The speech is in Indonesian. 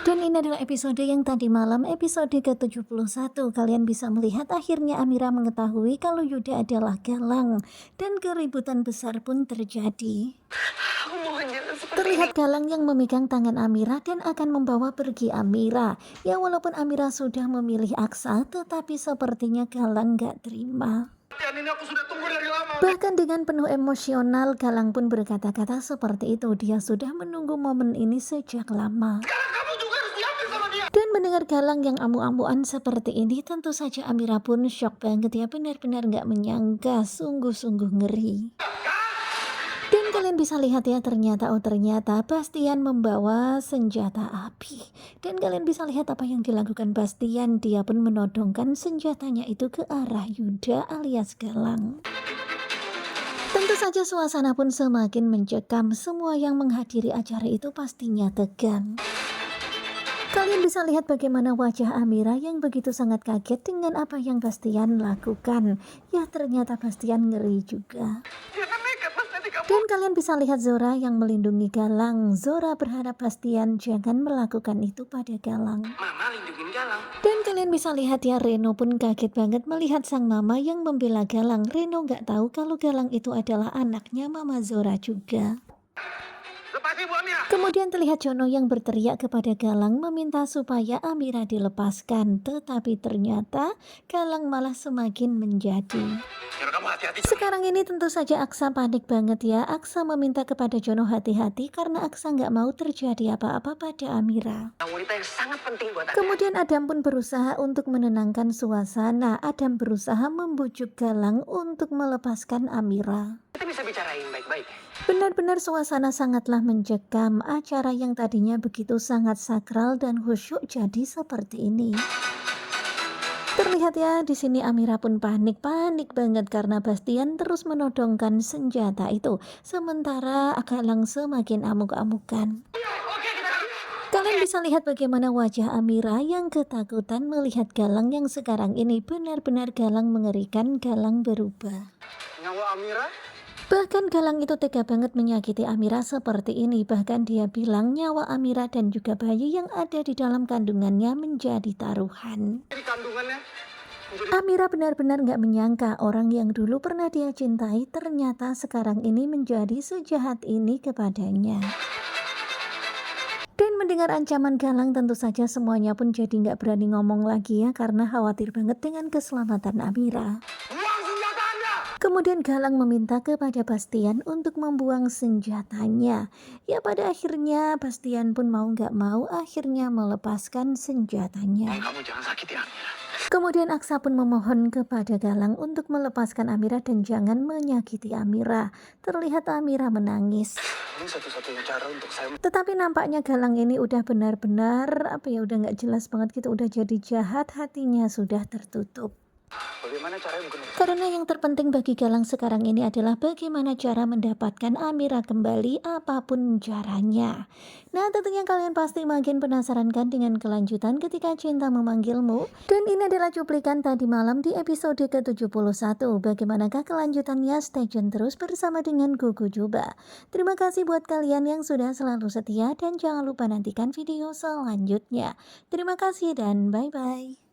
Dan ini adalah episode yang tadi malam, episode ke-71. Kalian bisa melihat akhirnya Amira mengetahui kalau Yuda adalah Galang. Dan keributan besar pun terjadi. Aku mohon jangan seperti ini. Terlihat Galang yang memegang tangan Amira dan akan membawa pergi Amira. Ya walaupun Amira sudah memilih Aksa, tetapi sepertinya Galang gak terima. Ini aku sudah tunggu dari lama. Bahkan dengan penuh emosional, Galang pun berkata-kata seperti itu. Dia sudah menunggu momen ini sejak lama. Sekarang kamu juga harus diambil sama dia. Dan mendengar Galang yang amu-amuan seperti ini, tentu saja Amira pun shock banget ya. Benar-benar gak menyangka, sungguh-sungguh ngeri. Dan kalian bisa lihat ya, ternyata Bastian membawa senjata api. Dan kalian bisa lihat apa yang dilakukan Bastian. Dia pun menodongkan senjatanya itu ke arah Yuda alias Galang. Tentu saja suasana pun semakin mencekam. Semua yang menghadiri acara itu pastinya tegang. Kalian bisa lihat bagaimana wajah Amira yang begitu sangat kaget dengan apa yang Bastian lakukan. Ya ternyata Bastian ngeri juga. Dia kan nekat mas, nanti kamu. Dan kalian bisa lihat Zora yang melindungi Galang. Zora berharap Bastian jangan melakukan itu pada Galang. Mama lindungin Galang. Dan kalian bisa lihat ya, Reno pun kaget banget melihat sang mama yang membela Galang. Reno gak tahu kalau Galang itu adalah anaknya Mama Zora juga. Lepasi Bu Amira. Kemudian terlihat Jono yang berteriak kepada Galang meminta supaya Amira dilepaskan. Tetapi ternyata Galang malah semakin menjadi. Biar kamu hati-hati. Sekarang ini tentu saja Aksa panik banget ya. Aksa meminta kepada Jono hati-hati karena Aksa nggak mau terjadi apa-apa pada Amira. Wanita yang sangat penting buat Anda. Kemudian Adam pun berusaha untuk menenangkan suasana. Adam berusaha membujuk Galang untuk melepaskan Amira. Kita bisa bicarain baik-baik. Benar-benar suasana sangatlah mencekam. Acara yang tadinya begitu sangat sakral dan khusyuk jadi seperti ini. Terlihat ya, di sini Amira pun panik banget karena Bastian terus menodongkan senjata itu. Sementara Galang semakin amuk-amukan. Oke, kita. Kalian bisa lihat bagaimana wajah Amira yang ketakutan melihat Galang yang sekarang ini. Benar-benar Galang mengerikan, Galang berubah. Nyawa Amira? Bahkan Galang itu tega banget menyakiti Amira seperti ini. Bahkan dia bilang nyawa Amira dan juga bayi yang ada di dalam kandungannya menjadi taruhan. Jadi kandungannya menjadi Amira benar-benar gak menyangka orang yang dulu pernah dia cintai ternyata sekarang ini menjadi sejahat ini kepadanya. Dan mendengar ancaman Galang tentu saja semuanya pun jadi gak berani ngomong lagi ya, karena khawatir banget dengan keselamatan Amira. buang senjata Anda. Kemudian Galang meminta kepada Bastian untuk membuang senjatanya. Ya pada akhirnya Bastian pun mau gak mau akhirnya melepaskan senjatanya. Kamu jangan sakiti Amira. Kemudian Aksa pun memohon kepada Galang untuk melepaskan Amira dan jangan menyakiti Amira. Terlihat Amira menangis. Ini satu-satunya cara untuk saya. Tetapi nampaknya Galang ini udah benar-benar udah gak jelas banget gitu, udah jadi jahat, hatinya sudah tertutup. Bagaimana caranya bukan? Karena yang terpenting bagi Galang sekarang ini adalah bagaimana cara mendapatkan Amira kembali apapun caranya. Nah tentunya kalian pasti makin penasaran kan dengan kelanjutan ketika cinta memanggilmu. Dan ini adalah cuplikan tadi malam di episode ke-71. Bagaimanakah kelanjutannya? Stay tune terus bersama dengan Gugu Juba. Terima kasih buat kalian yang sudah selalu setia dan jangan lupa nantikan video selanjutnya. Terima kasih dan bye-bye.